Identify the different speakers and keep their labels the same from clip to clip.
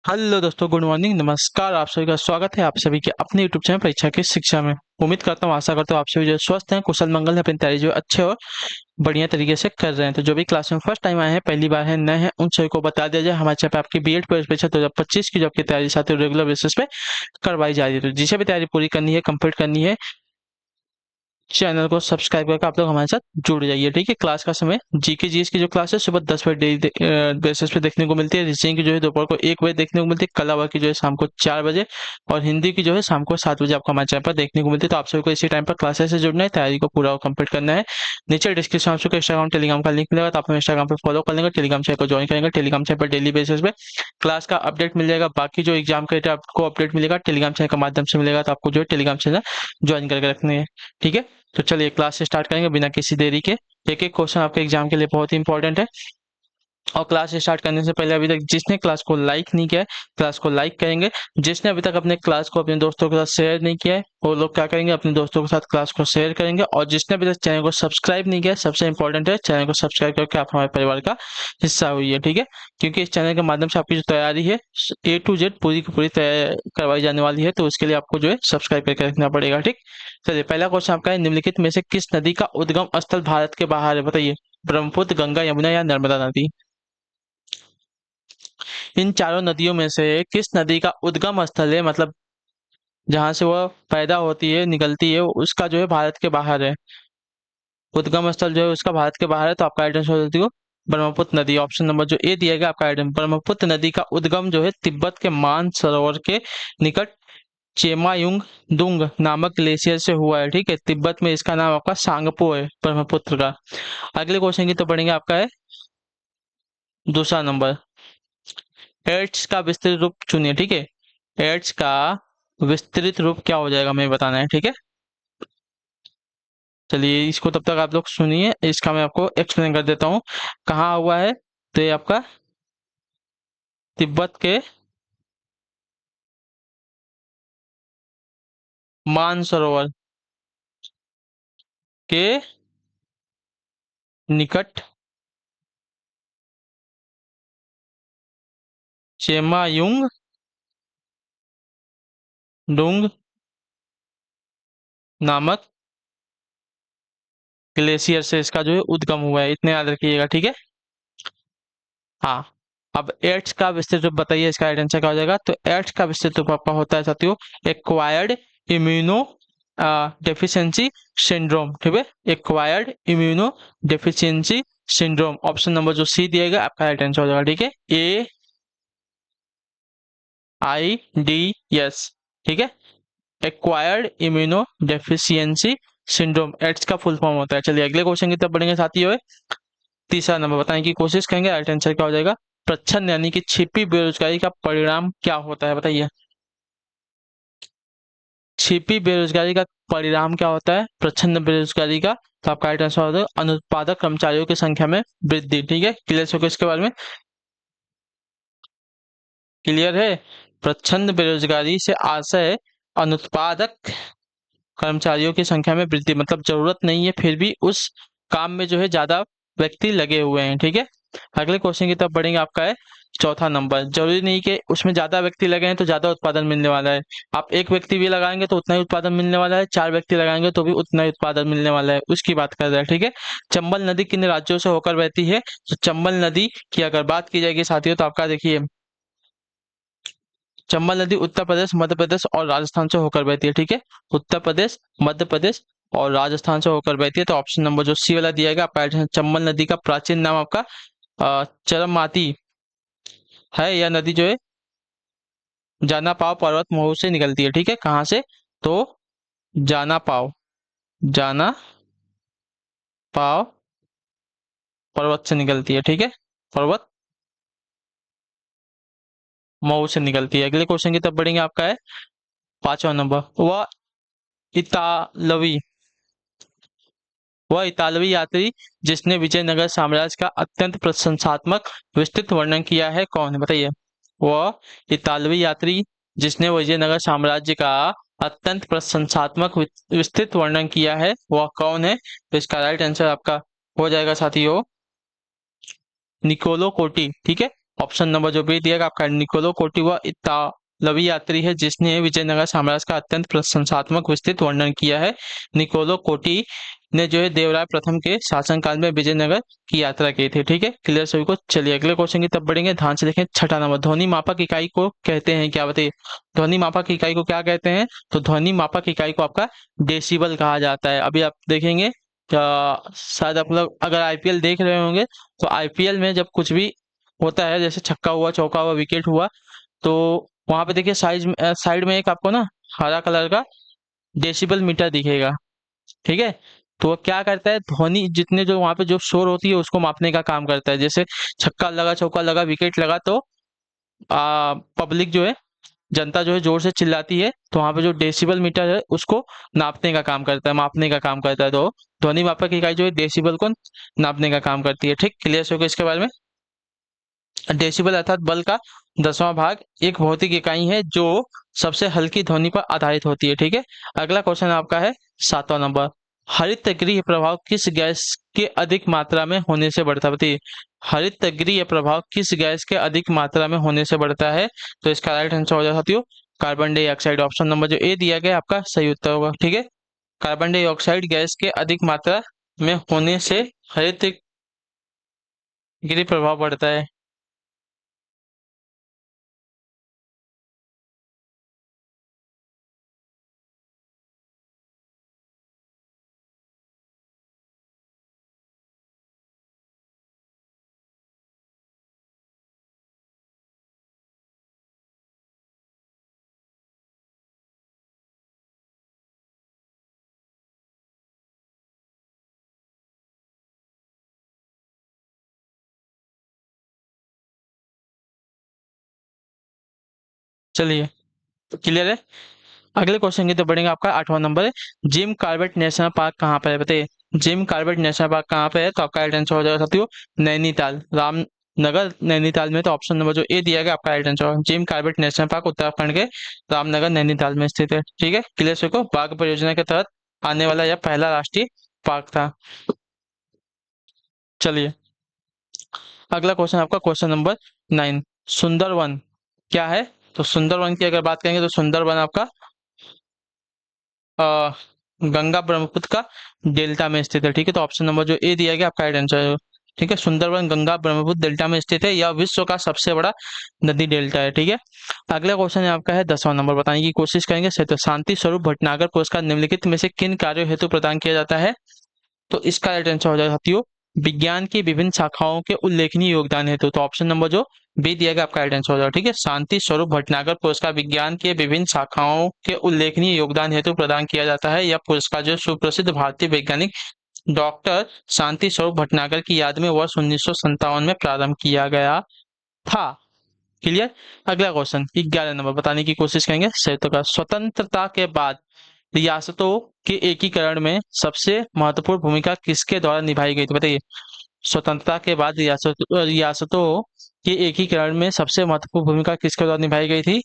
Speaker 1: Hello दोस्तों, good morning, नमस्कार। आप सभी का स्वागत है आप सभी के अपने यूट्यूब चैनल परीक्षा की शिक्षा में। उम्मीद करता हूँ, आशा करता हूँ आप सभी जो स्वस्थ हैं, कुशल मंगल है, अपनी तैयारी जो अच्छे और बढ़िया तरीके से कर रहे हैं। तो जो भी क्लास में फर्स्ट टाइम आए हैं, पहली बार है, नए हैं, उन सभी को बता दिया जाए, हमारे चैनल पे आपकी बीएड परीक्षा 2025 की जॉब की तैयारी साथ ही रेगुलर बेसिस पे करवाई जा रही है। तो जिसे भी तैयारी पूरी करनी है, कंप्लीट करनी है, चैनल को सब्सक्राइब करके आप लोग हमारे साथ जुड़ जाइए। ठीक है, क्लास का समय जीके जीएस की जो क्लास है सुबह 10 बजे डेली बेसिस पे देखने को मिलती है। रीजनिंग की जो है दोपहर को 1 बजे देखने को मिलती है। कला वर्क की जो है शाम को 4 बजे और हिंदी की जो है शाम को 7 बजे आपको हमारे चैनल पर देखने को मिलती है। तो आप सभी को इसी टाइम पर क्लासेस से जुड़ना है, तैयारी को पूरा कंप्लीट करना है। नीचे डिस्क्रिप्शन में आपको इंस्टाग्राम टेलीग्राम का लिंक मिलेगा, तो आप इंस्टाग्राम पे फॉलो कर लेंगे, टेलीग्राम चैनल को ज्वाइन करेंगे। टेलीग्राम चैनल पर डेली बेसिस पे क्लास का अपडेट मिल जाएगा। बाकी जो एग्जाम का आपको अपडेट मिलेगा टेलीग्राम चैनल के माध्यम से मिलेगा, तो आपको जो है टेलीग्राम चैनल ज्वाइन करके रखनी है। ठीक है, तो चलिए क्लास से स्टार्ट करेंगे बिना किसी देरी के। एक एक क्वेश्चन आपके एग्जाम के लिए बहुत ही इंपॉर्टेंट है। और क्लास स्टार्ट करने से पहले अभी तक जिसने क्लास को लाइक नहीं किया है, क्लास को लाइक करेंगे। जिसने अभी तक अपने क्लास को अपने दोस्तों के साथ शेयर नहीं किया है, वो लोग क्या करेंगे, अपने दोस्तों के साथ क्लास को शेयर करेंगे। और जिसने अभी तक चैनल को सब्सक्राइब नहीं किया है, सबसे इंपॉर्टेंट है चैनल को सब्सक्राइब करके आप हमारे परिवार का हिस्सा हुई है। ठीक है, क्योंकि इस चैनल के माध्यम से आपकी जो तैयारी है A to Z पूरी की पूरी तैयार करवाई जाने वाली है, तो उसके लिए आपको जो है सब्सक्राइब करके रखना पड़ेगा। ठीक, चलिए पहला क्वेश्चन आपका है, निम्नलिखित में से किस नदी का उद्गम स्थल भारत के बाहर है, बताइए। ब्रह्मपुत्र, गंगा, यमुना या नर्मदा नदी। इन चारों नदियों में से किस नदी का उद्गम स्थल है, मतलब जहां से वह पैदा होती है, निकलती है, उसका जो है भारत के बाहर है। उद्गम स्थल जो है उसका भारत के बाहर है, तो आपका आइडेंटिटी हो जाती है ब्रह्मपुत्र नदी। ऑप्शन नंबर जो ए दिया गया आपका आइडेंटिटी, ब्रह्मपुत्र नदी का उद्गम जो है तिब्बत के मानसरोवर के निकट चेमायुंग दुंग नामक ग्लेशियर से हुआ है। ठीक है, तिब्बत में इसका नाम आपका सांगपो है ब्रह्मपुत्र का। अगले क्वेश्चन की तो पढ़ेंगे, आपका है दूसरा नंबर। एड्स का विस्तृत रूप चुनिए। ठीक है, एड्स का विस्तृत रूप क्या हो जाएगा, हमें बताना है। ठीक है, चलिए इसको तब तक आप लोग सुनिए, इसका मैं आपको एक्सप्लेन कर देता हूँ कहाँ हुआ है। तो ये आपका तिब्बत के मानसरोवर के निकट चेमायुंग डुंग नामक ग्लेशियर से इसका जो है उद्गम हुआ है, इतने याद रखिएगा। ठीक है, हाँ। अब एड्स का विस्तृत रूप बताइए, इसका राइट आंसर क्या हो जाएगा। तो एड्स का विस्तृत रूप आपका होता है साथियों एक्वायर्ड इम्यूनो डेफिशिएंसी सिंड्रोम। ठीक है, acquired immuno deficiency syndrome. Option number जो सी दिएगा आपका राइट आंसर हो जाएगा। ठीक है, AIDS। ठीक है, acquired immuno deficiency syndrome AIDS का फुल फॉर्म होता है। चलिए अगले क्वेश्चन की तरफ बढ़ेंगे साथियों। तीसरा नंबर बताने की कोशिश करेंगे, राइट आंसर क्या हो जाएगा। प्रच्छन्न यानी कि छिपी बेरोजगारी का परिणाम क्या होता है, बताइए। छिपी बेरोजगारी का परिणाम क्या होता है, प्रच्छन्न बेरोजगारी का। तो आपका राइट आंसर हो जाएगा अनुत्पादक कर्मचारियों की संख्या में वृद्धि। ठीक है, क्लियर हो गया इसके बारे में, क्लियर है। प्रच्छन्न बेरोजगारी से आशय अनुत्पादक कर्मचारियों की संख्या में वृद्धि, मतलब जरूरत नहीं है फिर भी उस काम में जो है ज्यादा व्यक्ति लगे हुए हैं। ठीक है, अगले क्वेश्चन की तरफ बढ़ेंगे, आपका है चौथा नंबर। जरूरी नहीं कि उसमें ज्यादा व्यक्ति लगे हैं तो ज्यादा उत्पादन मिलने वाला है। आप एक व्यक्ति भी लगाएंगे तो उतना ही उत्पादन मिलने वाला है, 4 व्यक्ति लगाएंगे तो भी उतना ही उत्पादन मिलने वाला है, उसकी बात कर रहे हैं। ठीक है, चंबल नदी किन राज्यों से होकर बहती है। तो चंबल नदी की अगर बात की जाएगी साथियों, तो आपका देखिए चंबल नदी उत्तर प्रदेश, मध्य प्रदेश और राजस्थान से होकर बहती है। ठीक है, उत्तर प्रदेश, मध्य प्रदेश और राजस्थान से होकर बहती है। तो ऑप्शन नंबर जो सी वाला दिया गया आपका right है। चंबल नदी का प्राचीन नाम आपका चरमाती है। यह नदी जो है जाना पाव पर्वत मऊ से निकलती है। ठीक है, कहाँ से, तो जाना पाव, जाना पाव पर्वत से निकलती है। ठीक है, पर्वत मऊ से निकलती है। अगले क्वेश्चन की तरफ बढ़ेंगे, आपका है पांचवा नंबर। इतालवी वह इतालवी यात्री जिसने विजयनगर साम्राज्य का अत्यंत प्रशंसात्मक विस्तृत वर्णन किया है, कौन है, बताइए। वह इतालवी यात्री जिसने विजयनगर साम्राज्य का अत्यंत प्रशंसात्मक विस्तृत वर्णन किया है, वह कौन है। तो इसका राइट आंसर आपका हो जाएगा साथियों निकोलो कोटी। ठीक है, ऑप्शन नंबर जो बी दिया गया आपका निकोलो कोटी वह इतालवी यात्री है जिसने विजयनगर साम्राज्य का अत्यंत प्रशंसात्मक विस्तृत वर्णन किया है। निकोलो कोटी ने जो है देवराय प्रथम के शासनकाल में विजयनगर की यात्रा की थी। ठीक है, क्लियर सभी को। चलिए अगले क्वेश्चन की तरफ बढ़ेंगे, ध्यान से देखें। छठा नंबर, ध्वनि मापक इकाई को कहते हैं क्या, बताइए। ध्वनि मापक इकाई को क्या कहते हैं? तो ध्वनि मापक इकाई को आपका डेसिबल कहा जाता है। अभी आप देखेंगे शायद आप लोग अगर आईपीएल देख रहे होंगे तो आईपीएल में जब कुछ भी होता है, जैसे छक्का हुआ, चौका हुआ, विकेट हुआ, तो वहां पे देखिए साइड में एक आपको ना हरा कलर का डेसिबल मीटर दिखेगा। ठीक है, तो वो क्या करता है, ध्वनि जितने जो वहां पे जो शोर होती है उसको मापने का काम करता है। जैसे छक्का लगा, चौका लगा, विकेट लगा, तो पब्लिक जो है, जनता जो है जोर से चिल्लाती है, तो वहां पे जो डेसिबल मीटर है उसको नापने का काम करता है, मापने का काम करता है। तो ध्वनि मापक इकाई जो है डेसिबल को नापने का काम करती है। ठीक, क्लियर हो गया इसके बारे में। डेसिबल अर्थात बल का 10वां भाग एक भौतिक इकाई है जो सबसे हल्की ध्वनि पर आधारित होती है। ठीक है, अगला क्वेश्चन आपका है 7वां नंबर, हरित गृह प्रभाव किस गैस के अधिक मात्रा में होने से बढ़ता है, बताइए। हरित गृह प्रभाव किस गैस के अधिक मात्रा में होने से बढ़ता है? तो इसका राइट आंसर हो जाता साथियों कार्बन डाइऑक्साइड। ऑप्शन नंबर जो ए दिया गया आपका सही उत्तर होगा। ठीक है, कार्बन डाइऑक्साइड गैस के अधिक मात्रा में होने से हरित गृह प्रभाव बढ़ता है। चलिए, क्लियर है। अगले क्वेश्चन की तो बढ़ेंगे, आपका 8वां नंबर है, जिम कार्बेट नेशनल पार्क कहाँ पर है, बताइए। जिम कार्बेट नेशनल पार्क कहाँ पे है? तो आपका राइट आंसर हो जाएगा साथियों नैनीताल, रामनगर नैनीताल में। तो ऑप्शन नंबर जो ए दिया गया आपका राइट आंसर होगा। Jim Corbett national park Uttarakhand के रामनगर नैनीताल में स्थित है। ठीक है, क्लियर को बाघ परियोजना के तहत आने वाला यह पहला राष्ट्रीय पार्क था। चलिए, अगला क्वेश्चन आपका क्वेश्चन नंबर 9, सुंदरवन क्या है? तो सुंदरवन की अगर बात करेंगे तो सुंदरवन आपका अ, गंगा ब्रह्मपुत्र का डेल्टा में स्थित है। ठीक है, तो ऑप्शन नंबर जो ए दिया गया आपका राइट आंसर है। ठीक है, सुंदरवन गंगा ब्रह्मपुत्र डेल्टा में स्थित है, यह विश्व का सबसे बड़ा नदी डेल्टा है। ठीक है, अगला क्वेश्चन आपका है 10वां नंबर, बताने की कोशिश करेंगे। तो शांति स्वरूप भटनागर पुरस्कार निम्नलिखित में से किन कार्यों हेतु प्रदान किया जाता है? तो इसका राइट आंसर हो जाएगा साथियों विज्ञान की विभिन्न शाखाओं के उल्लेखनीय योगदान हेतु। तो ऑप्शन नंबर जो बी दिया गया आपका राइट आंसर हो जाएगा। ठीक है, शांति स्वरूप भटनागर पुरस्कार विज्ञान के विभिन्न शाखाओं के उल्लेखनीय योगदान हेतु प्रदान किया जाता है। यह पुरस्कार जो सुप्रसिद्ध भारतीय वैज्ञानिक डॉक्टर शांति स्वरूप भटनागर की याद में वर्ष 1957 में प्रारंभ किया गया था। क्लियर। अगला क्वेश्चन 11 नंबर, बताने की कोशिश करेंगे। संयुक्त का स्वतंत्रता के बाद रियासतों के एकीकरण में सबसे महत्वपूर्ण भूमिका किसके द्वारा निभाई गई थी, बताइए। स्वतंत्रता के बाद रियासतों के एकीकरण में सबसे महत्वपूर्ण भूमिका किसके द्वारा निभाई गई थी?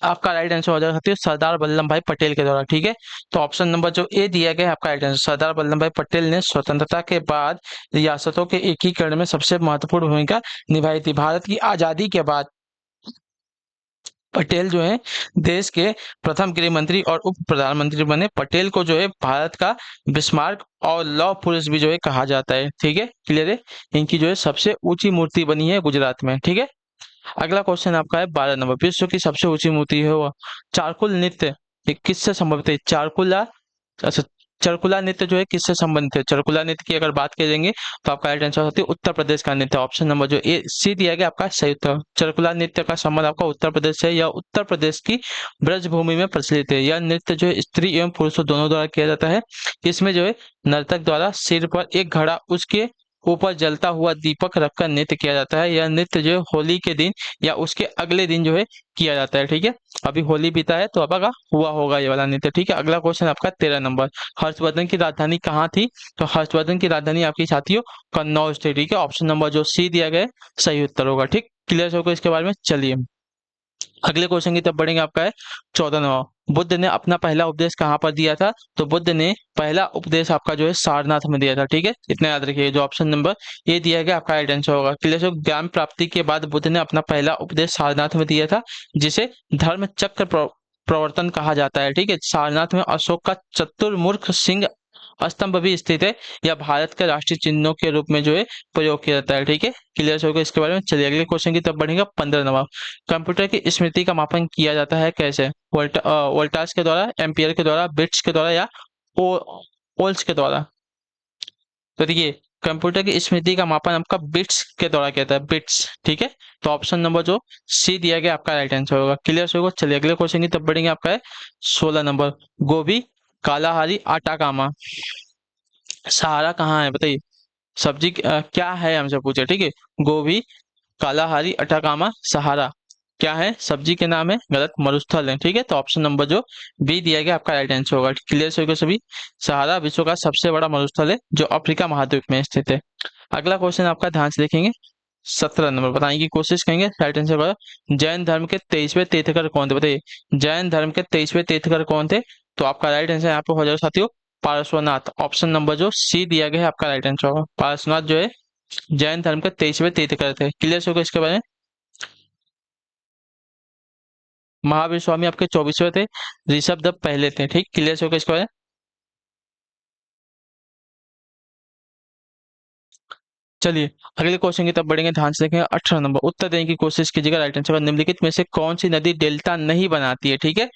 Speaker 1: आपका राइट आंसर हो जाएगा सरदार वल्लभ भाई पटेल के द्वारा। ठीक है, तो ऑप्शन नंबर जो ए दिया गया है आपका राइट आंसर, सरदार वल्लभ भाई पटेल ने स्वतंत्रता के बाद रियासतों के एकीकरण में सबसे महत्वपूर्ण भूमिका निभाई थी। भारत की आजादी के बाद पटेल जो है देश के प्रथम गृह मंत्री और उप प्रधानमंत्री बने। पटेल को जो है भारत का बिस्मार्क और लौह पुरुष भी जो है कहा जाता है। ठीक है, क्लियर है। इनकी जो है सबसे ऊंची मूर्ति बनी है गुजरात में। ठीक है, अगला क्वेश्चन आपका है 12 नंबर, विश्व की सबसे ऊंची मूर्ति है वो चारकुल नृत्य, ये किससे संबंधित है? चारकुला, अच्छा, चरकुला नृत्य जो है किससे संबंधित है? चरकुला नृत्य की अगर बात करेंगे तो आपका राइट आंसर होती है उत्तर प्रदेश का नृत्य। ऑप्शन नंबर जो ए सी दिया गया आपका सही उत्तर। चरकुला नृत्य का संबंध आपका उत्तर प्रदेश से, यह उत्तर प्रदेश की ब्रजभूमि में प्रचलित है। यह नृत्य जो है स्त्री एवं पुरुषों दोनों द्वारा किया जाता है। इसमें जो है नर्तक द्वारा सिर पर एक घड़ा, उसके ऊपर जलता हुआ दीपक रखकर नृत्य किया जाता है। यह नृत्य जो है होली के दिन या उसके अगले दिन जो है किया जाता है। ठीक है, अभी होली बीता है तो अब आगा हुआ होगा ये वाला नृत्य। ठीक है, अगला क्वेश्चन आपका 13 नंबर, हर्षवर्धन की राजधानी कहाँ थी? तो हर्षवर्धन की राजधानी आपकी साथियों कन्नौज थी। ठीक है, ऑप्शन नंबर जो सी दिया गया है, सही उत्तर होगा। ठीक, क्लियर होगा इसके बारे में। चलिए, अगले क्वेश्चन की तरफ बढ़ेंगे। आपका है 14वां, बुद्ध ने अपना पहला उपदेश कहाँ पर दिया था? तो बुद्ध ने पहला उपदेश आपका जो है सारनाथ में दिया था। ठीक है, इतना याद रखिए, जो ऑप्शन नंबर ए दिया गया आपका राइट आंसर होगा। क्लियर हो? ज्ञान प्राप्ति के बाद बुद्ध ने अपना पहला उपदेश सारनाथ में दिया था, जिसे धर्म चक्र प्रवर्तन कहा जाता है। ठीक है, सारनाथ में अशोक का चतुर्मुख सिंह स्तंभ भी स्थित है, या भारत के राष्ट्रीय चिन्हों के रूप में जो है प्रयोग किया जाता है। ठीक है, क्लियर होगा इसके बारे में। चलिए अगले क्वेश्चन की तरफ बढ़ेंगे। 15वां, कंप्यूटर की स्मृति का मापन किया जाता है कैसे? वोल्टास के द्वारा, एम्पियर के द्वारा, बिट्स के द्वारा, या ओल्स के द्वारा? तो देखिए, कंप्यूटर की स्मृति का मापन आपका बिट्स के द्वारा किया जाता है, बिट्स। ठीक है, तो ऑप्शन नंबर जो सी दिया गया आपका राइट आंसर होगा। क्लियर होगा। चलिए अगले क्वेश्चन की तरफ बढ़ेंगे। आपका है 16 नंबर, गोभी, कालाहारी, आटाकामा, सहारा कहाँ है बताइए? सब्जी क्या है हमसे पूछे। ठीक है, गोभी, कालाहारी, अटाकामा, सहारा क्या है? सब्जी के नाम है, गलत, मरुस्थल है। ठीक है, तो ऑप्शन नंबर जो बी दिया गया आपका राइट आंसर होगा। क्लियर होगा सभी? सहारा विश्व का सबसे बड़ा मरुस्थल है, जो अफ्रीका महाद्वीप में स्थित है। अगला क्वेश्चन आपका ध्यान से देखेंगे। 17 नंबर बताने की कोशिश करेंगे, राइट आंसर होगा। जैन धर्म के 23वें तीर्थकर कौन थे बताइए? जैन धर्म के 23वें तीर्थकर कौन थे? तो आपका राइट आंसर यहाँ पे हो जाएगा साथियों, पार्श्वनाथ। ऑप्शन नंबर जो सी दिया गया है आपका राइट आंसर होगा। पार्श्वनाथ जो है जैन धर्म के 23वें तीर्थकर थे। क्लियर होगा इसके बारे में? महावीर स्वामी आपके 24वें थे, ऋषभ देव पहले थे। ठीक, क्लियर होगा इसके बारे में? चलिए अगले क्वेश्चन की तरफ बढ़ेंगे, ध्यान से देखेंगे। 18 नंबर, उत्तर देने की कोशिश कीजिएगा। राइट आंसर, निम्नलिखित में से कौन सी नदी डेल्टा नहीं बनाती है? ठीक है,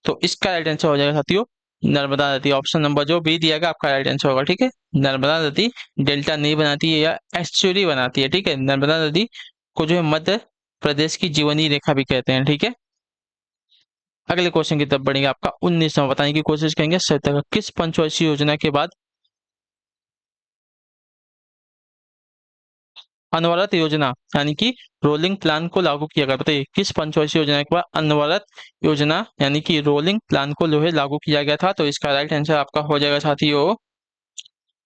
Speaker 1: तो इसका राइट आंसर हो जाएगा साथियों नर्मदा नदी। ऑप्शन नंबर जो बी दिया गया आपका राइट आंसर होगा। ठीक है, नर्मदा नदी डेल्टा नहीं बनाती है, या एस्चुरी बनाती है। ठीक है, नर्मदा नदी को जो है मध्य प्रदेश की जीवनी रेखा भी कहते हैं। ठीक है, अगले क्वेश्चन की तरफ बढ़ेंगे। आपका 19वां बताने की कोशिश करेंगे। सत्तर, किस पंचवर्षीय योजना के बाद अनवरत योजना यानी कि रोलिंग प्लान को लागू किया गया? बताइए, किस पंचवर्षीय योजना के बाद अनवरत योजना यानी कि रोलिंग प्लान को जो है लागू किया गया था? तो इसका राइट आंसर आपका हो जाएगा साथियों,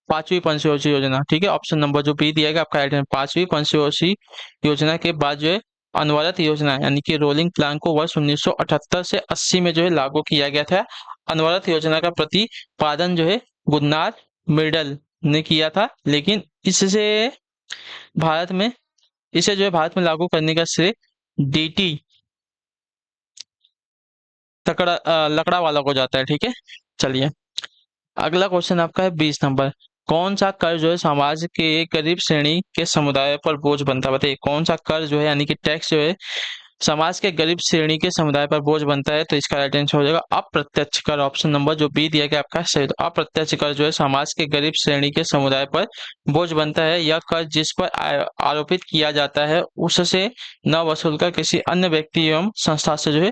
Speaker 1: पांचवी पंचवर्षीय योजना। ठीक है, ऑप्शन नंबर जो बी दिया गया आपका राइट आंसर, पांचवी पंचवर्षीय योजना के बाद जो है अनवरत योजना यानी कि रोलिंग प्लान को वर्ष 1978 से 80 में जो है लागू किया गया था। अनवरत योजना का प्रतिपादन जो है गुन्नार मिर्डल ने किया था, लेकिन इससे भारत में इसे जो है भारत में लागू करने का श्रेय डीटी लकड़ा वाला को जाता है। ठीक है, चलिए अगला क्वेश्चन आपका है 20 नंबर, कौन सा कर जो है समाज के गरीब श्रेणी के समुदाय पर बोझ बनता है? बताइए, कौन सा कर जो है यानी कि टैक्स जो है समाज के गरीब श्रेणी के समुदाय पर बोझ बनता है? तो इसका राइट आंसर हो जाएगा अप्रत्यक्ष कर। ऑप्शन नंबर जो बी दिया गया आपका सही। तो अप्रत्यक्ष कर जो है समाज के गरीब श्रेणी के समुदाय पर बोझ बनता है। यह कर जिस पर आरोपित किया जाता है उससे न वसूलकर किसी अन्य व्यक्ति एवं संस्था से जो है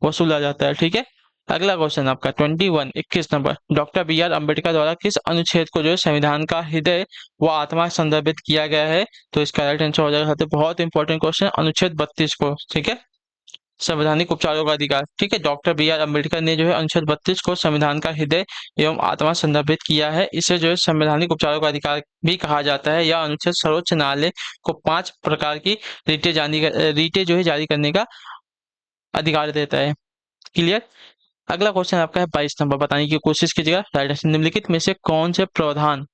Speaker 1: वसूला जाता है। ठीक है, अगला क्वेश्चन आपका 21 21 number, doctor B R Ambedkar द्वारा किस अनुच्छेद को जो है संविधान का हृदय व आत्मा संदर्भित किया गया है? तो इसका राइट आंसर हो जाएगा साथियों, बहुत इंपॉर्टेंट क्वेश्चन, अनुच्छेद 32 को। ठीक है, संवैधानिक उपचारों का अधिकार। ठीक है, डॉक्टर बी आर अम्बेडकर ने जो है अनुच्छेद 32 को संविधान का हृदय एवं आत्मा संदर्भित किया है। इसे जो है संवैधानिक उपचारों का अधिकार भी कहा जाता है। यह अनुच्छेद सर्वोच्च न्यायालय को 5 प्रकार की रीटें जो है जारी करने का अधिकार देता है। क्लियर? अगला क्वेश्चन आपका है 22 नंबर, बताने की कोशिश कीजिएगा। राइट आंसर, निम्नलिखित में से कौन से प्रावधान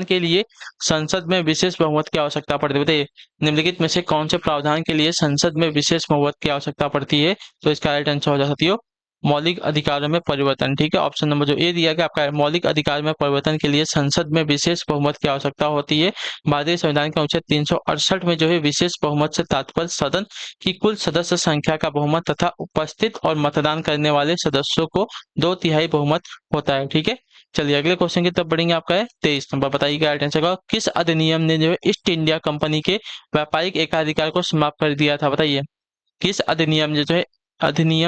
Speaker 1: के लिए संसद में विशेष बहुमत की आवश्यकता पड़ती है? बताइए, निम्नलिखित में से कौन से प्रावधान के लिए संसद में विशेष बहुमत की आवश्यकता पड़ती है? तो इसका राइट आंसर हो जा सकती हो मौलिक अधिकारों में परिवर्तन। ठीक है, ऑप्शन नंबर जो ए दिया गया आपका मौलिक अधिकार में परिवर्तन के लिए संसद में विशेष बहुमत की आवश्यकता होती है। भारतीय संविधान के अनुच्छेद 368 में जो है विशेष बहुमत से तात्पर्य सदन की कुल सदस्य संख्या का बहुमत तथा उपस्थित और मतदान करने वाले सदस्यों को 2/3 बहुमत होता है। ठीक है, चलिए अगले क्वेश्चन की तरफ बढ़ेंगे। आपका है 23 नंबर, बताइए राइट आंसर का, किस अधिनियम ने जो है ईस्ट इंडिया कंपनी के व्यापारिक एकाधिकार को समाप्त कर दिया था? बताइए, किस अधिनियम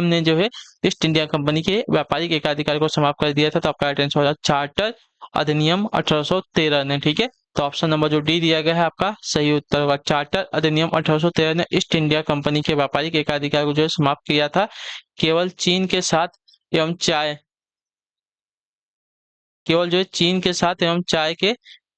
Speaker 1: ने जो है ईस्ट इंडिया कंपनी के व्यापारिक एकाधिकार को समाप्त कर दिया था? तो आपका राइट आंसर होगा चार्टर अधिनियम 1813 ने। ठीक है, तो ऑप्शन नंबर जो डी दिया गया है आपका सही उत्तर होगा। चार्टर अधिनियम 1813 ने ईस्ट इंडिया कंपनी के व्यापारिक एकाधिकार को जो है समाप्त किया था। केवल चीन के साथ एवं चाय केवल जो है चीन के साथ एवं चाय के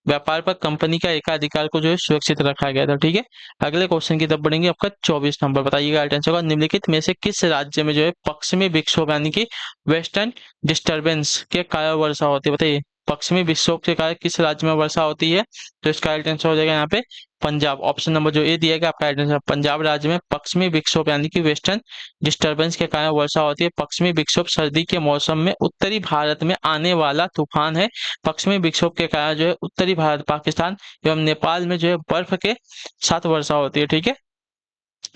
Speaker 1: व्यापार पर कंपनी का एकाधिकार को जो है सुरक्षित रखा गया था। ठीक है, अगले क्वेश्चन की तरफ बढ़ेंगे। आपका 24 नंबर, बताइएगा राइट आंसर होगा निम्नलिखित में से किस राज्य में जो है पश्चिमी विक्षोभ यानी कि वेस्टर्न डिस्टर्बेंस के कारण वर्षा होती है। बताइए, पश्चिमी विक्षोभ के कारण किस राज्य में वर्षा होती है? तो इसका राइट आंसर हो जाएगा यहाँ पे पंजाब। ऑप्शन नंबर जो ए दिया गया आपका राइट आंसर, पंजाब राज्य में पश्चिमी विक्षोभ यानी कि वेस्टर्न डिस्टर्बेंस के कारण वर्षा होती है। पश्चिमी विक्षोभ सर्दी के मौसम में उत्तरी भारत में आने वाला तूफान है। पश्चिमी विक्षोभ के कारण जो है उत्तरी भारत, पाकिस्तान एवं नेपाल में जो है बर्फ के साथ वर्षा होती है। ठीक है,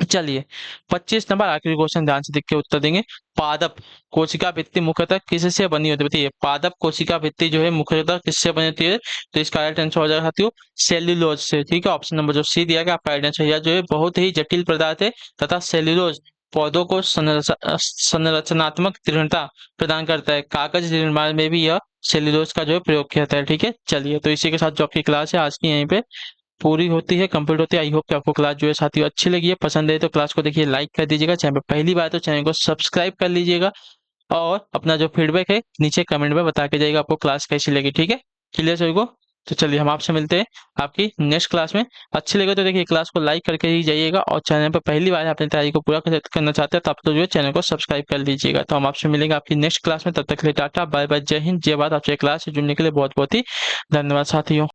Speaker 1: चलिए 25 नंबर आखिरी क्वेश्चन, ध्यान से देख के उत्तर देंगे। पादप कोशिका भित्ति मुख्यतः किससे बनी होती है? बताइए, पादप कोशिका भित्ति जो है मुख्यतः किससे बनी होती है? तो इसका राइट आंसर हो जाएगा साथियों सेल्यूलोज से। ठीक है, ऑप्शन नंबर जो सी दिया गया आपका राइट आंसर। यह जो है बहुत ही जटिल पदार्थ है तथा सेल्यूलोज पौधों को संरचनात्मक दृढ़ता प्रदान करता है। कागज निर्माण में भी यह सेल्यूलोज का जो है प्रयोग किया जाता है। ठीक है, चलिए तो इसी के साथ जो आपकी क्लास है आज की यहीं पे पूरी होती है, कंप्लीट होती है। आई होप कि आपको क्लास जो है साथियों अच्छी लगी है, पसंद है तो क्लास को देखिए लाइक कर दीजिएगा, चैनल पर पहली बार तो चैनल को सब्सक्राइब कर लीजिएगा और अपना जो फीडबैक है नीचे कमेंट में बता के जाइएगा आपको क्लास कैसी लगी। ठीक है, क्लियर सभी को? तो चलिए हम आपसे मिलते हैं आपकी नेक्स्ट क्लास में। अच्छी लगे तो देखिए क्लास को लाइक करके ही जाइएगा और चैनल पर पहली बार अपनी तैयारी को पूरा करना चाहते हैं तो आप तो जो है चैनल को सब्सक्राइब कर लीजिएगा। तो हम आपसे मिलेंगे आपकी नेक्स्ट क्लास में, तब तक के लिए टाटा बाय बाय, जय हिंद, जय भारत। आपसे क्लास से जुड़ने के लिए बहुत बहुत ही धन्यवाद साथियों।